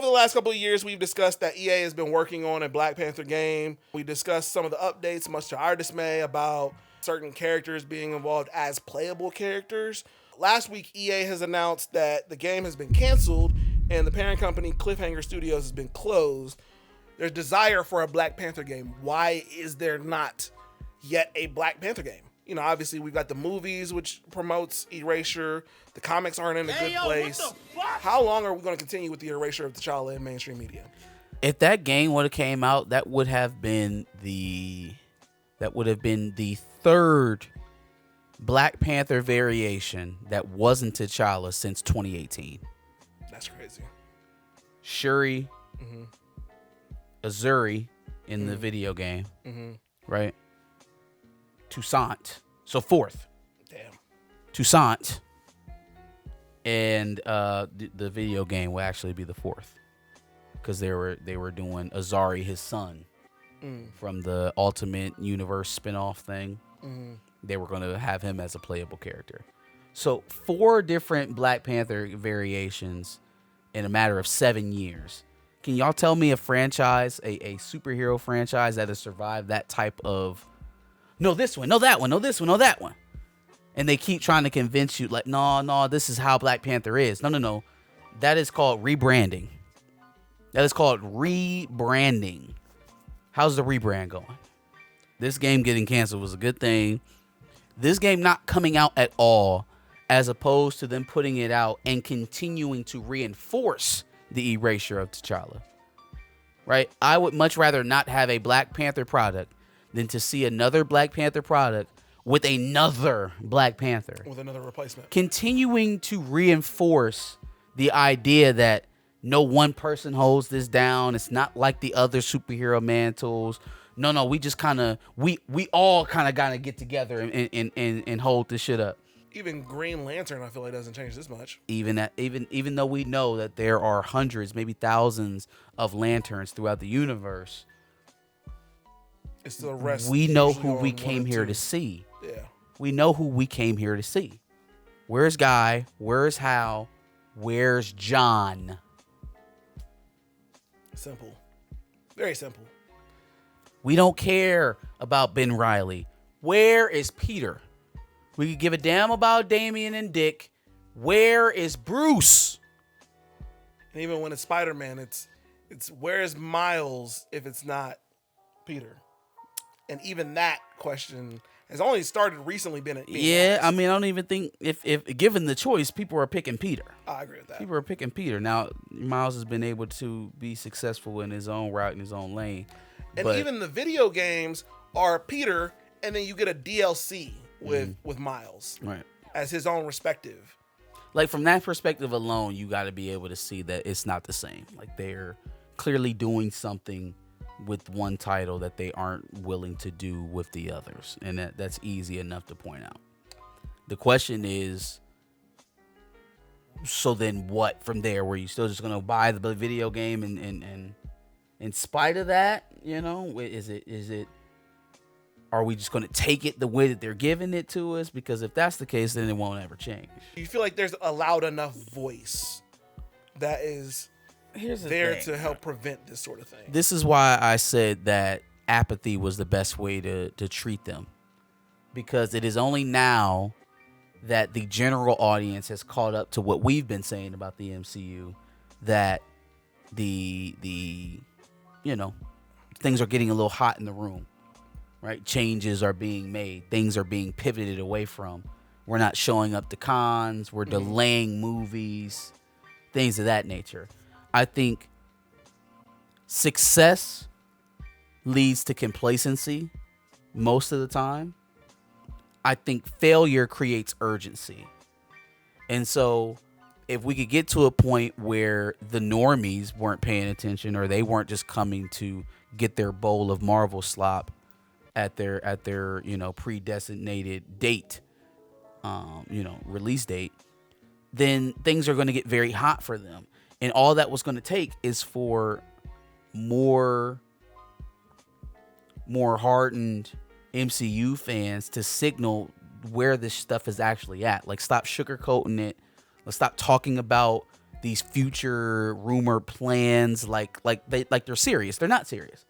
over the last couple of years, we've discussed that EA has been working on a Black Panther game. We discussed some of the updates, much to our dismay, about certain characters being involved as playable characters. Last week, EA has announced that the game has been canceled and the parent company, Cliffhanger Studios, has been closed. There's desire for a Black Panther game. Why is there not yet a Black Panther game? You know, obviously we've got the movies, which promotes erasure. The comics aren't in a good place. How long are we going to continue with the erasure of T'Challa in mainstream media? If that game would have came out, that would have been the third Black Panther variation that wasn't T'Challa since 2018. That's crazy. Shuri, Azari in the video game, right? Toussaint, so fourth. Damn. Toussaint, and the video game will actually be the fourth, because they were doing Azari, his son, from the Ultimate Universe spinoff thing. They were going to have him as a playable character. So 4 different Black Panther variations in a matter of 7 years. Can y'all tell me a franchise, a superhero franchise that has survived that type of, no this one, no that one, no this one, no that one, and they keep trying to convince you like, no, this is how Black Panther is. No. That is called rebranding. That is called rebranding. How's the rebrand going? This game getting canceled was a good thing. This game not coming out at all, as opposed to them putting it out and continuing to reinforce the erasure of T'Challa. Right? I would much rather not have a Black Panther product than to see another Black Panther product with another Black Panther. With another replacement. Continuing to reinforce the idea that no one person holds this down. It's not like the other superhero mantles. No, we just kind of, we all kind of got to get together and hold this shit up. Even Green Lantern, I feel like doesn't change this much. Even though we know that there are hundreds, maybe thousands of lanterns throughout the universe, it's the rest. We know who we came here to see. Yeah. We know who we came here to see. Where's Guy? Where's Hal? Where's John? Simple. Very simple. We don't care about Ben Reilly. Where is Peter? We could give a damn about Damian and Dick. Where is Bruce? And even when it's Spider-Man, it's where's Miles if it's not Peter? And even that question has only started recently being yeah, asked. I mean, I don't even think if given the choice, people are picking Peter. I agree with that. People are picking Peter. Now, Miles has been able to be successful in his own route, in his own lane. And even the video games are Peter, and then you get a DLC with Miles, right, as his own respective. Like, from that perspective alone, you got to be able to see that it's not the same. Like, they're clearly doing something with one title that they aren't willing to do with the others, and that's easy enough to point out. The question is, so then what from there? Were you still just gonna buy the video game and in spite of that, you know, is it are we just gonna take it the way that they're giving it to us? Because if that's the case, then it won't ever change. You feel like there's a loud enough voice that is there to help prevent this sort of thing. This is why I said that apathy was the best way to treat them, because it is only now that the general audience has caught up to what we've been saying about the MCU, that the you know, things are getting a little hot in the room, right? Changes are being made. Things are being pivoted away from. We're not showing up to cons. We're delaying movies, things of that nature. I think success leads to complacency most of the time. I think failure creates urgency. And so if we could get to a point where the normies weren't paying attention, or they weren't just coming to get their bowl of Marvel slop at their you know, predesignated date, release date, then things are going to get very hot for them. And all that was going to take is for more hardened MCU fans to signal where this stuff is actually at. Like, stop sugarcoating it. Let's stop talking about these future rumor plans like they're serious. They're not serious.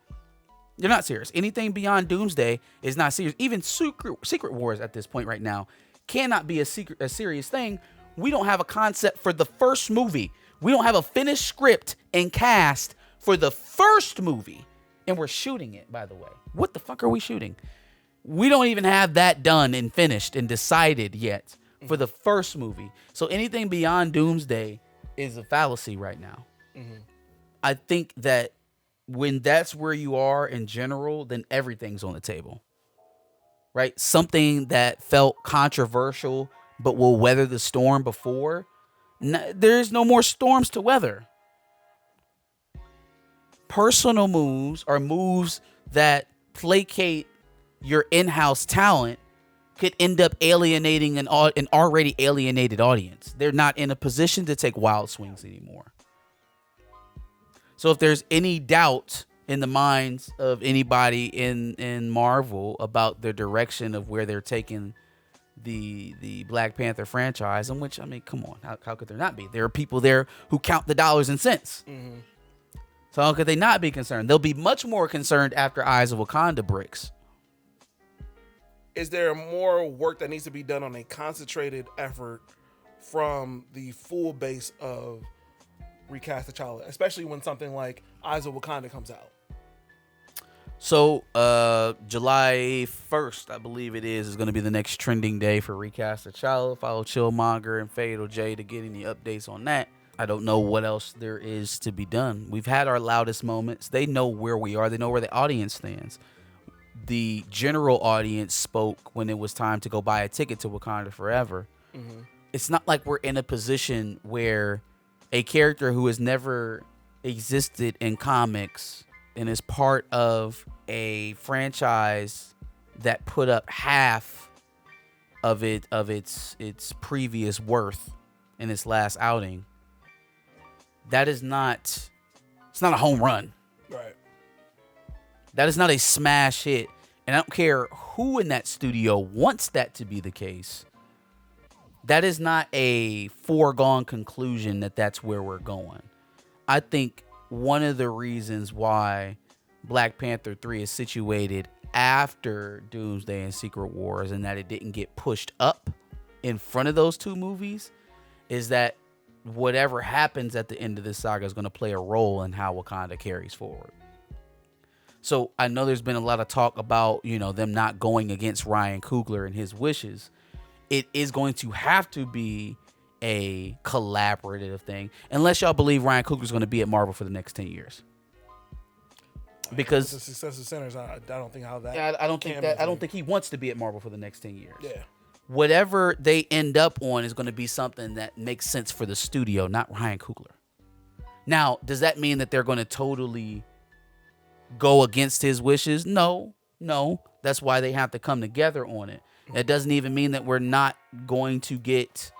They're not serious. Anything beyond Doomsday is not serious. Even Secret Wars at this point right now cannot be a serious thing. We don't have a concept for the first movie. We don't have a finished script and cast for the first movie. And we're shooting it, by the way. What the fuck are we shooting? We don't even have that done and finished and decided yet for the first movie. So anything beyond Doomsday is a fallacy right now. Mm-hmm. I think that when that's where you are in general, then everything's on the table. Right? Something that felt controversial but will weather the storm before, there's no more storms to weather. Personal moves are moves that placate your in-house talent could end up alienating an already alienated audience. They're not in a position to take wild swings anymore. So if there's any doubt in the minds of anybody in Marvel about their direction of where they're taking the Black Panther franchise, in which, I mean, come on, how could there not be? There are people there who count the dollars and cents. Mm-hmm. So how could they not be concerned? They'll be much more concerned after Eyes of Wakanda bricks. Is there more work that needs to be done on a concentrated effort from the full base of RecastTChalla, especially when something like Eyes of Wakanda comes out? So July 1st, I believe it is going to be the next trending day for RecastTChalla. Follow Chillmonger and Fatal J to get any updates on that. I don't know what else there is to be done. We've had our loudest moments. They know where we are. They know where the audience stands. The general audience spoke when it was time to go buy a ticket to Wakanda Forever. Mm-hmm. It's not like we're in a position where a character who has never existed in comics and is part of a franchise that put up half of its previous worth in its last outing. That is not, it's not a home run. Right. That is not a smash hit. And I don't care who in that studio wants that to be the case. That is not a foregone conclusion that that's where we're going. I think one of the reasons why Black Panther 3 is situated after Doomsday and Secret Wars and that it didn't get pushed up in front of those two movies is that whatever happens at the end of this saga is going to play a role in how Wakanda carries forward. So I know there's been a lot of talk about, them not going against Ryan Coogler and his wishes. It is going to have to be a collaborative thing, unless y'all believe Ryan Coogler is going to be at Marvel for the next 10 years. Because the success of Sinners, I don't think how that. Yeah, I don't think he wants to be at Marvel for the next 10 years. Yeah. Whatever they end up on is going to be something that makes sense for the studio, not Ryan Coogler. Now, does that mean that they're going to totally go against his wishes? No. That's why they have to come together on it. That doesn't even mean that we're not going to get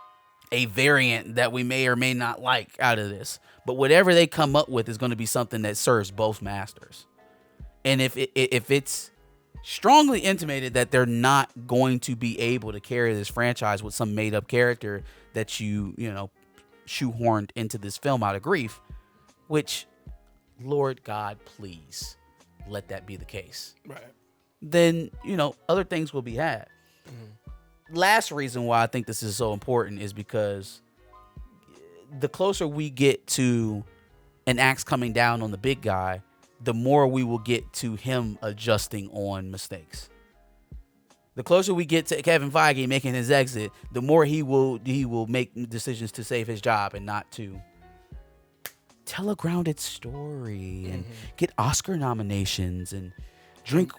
a variant that we may or may not like out of this. But whatever they come up with is going to be something that serves both masters. And if it's strongly intimated that they're not going to be able to carry this franchise with some made up character that you shoehorned into this film out of grief, which, Lord God, please let that be the case. Right. Then, other things will be had. Mm-hmm. Last reason why I think this is so important is because the closer we get to an axe coming down on the big guy, the more we will get to him adjusting on mistakes. The closer we get to Kevin Feige making his exit, the more he will make decisions to save his job and not to tell a grounded story and get Oscar nominations and drink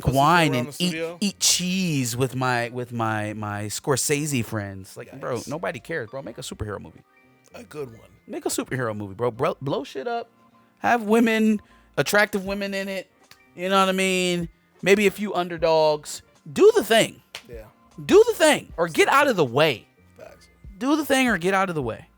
wine and eat cheese with my Scorsese friends. Like, yikes. Bro, nobody cares, bro. Make a superhero movie. A good one. Make a superhero movie, bro. Blow shit up. Have women, attractive women in it. You know what I mean? Maybe a few underdogs. Do the thing. Yeah. Do the thing or get out of the way. Facts. Do the thing or get out of the way.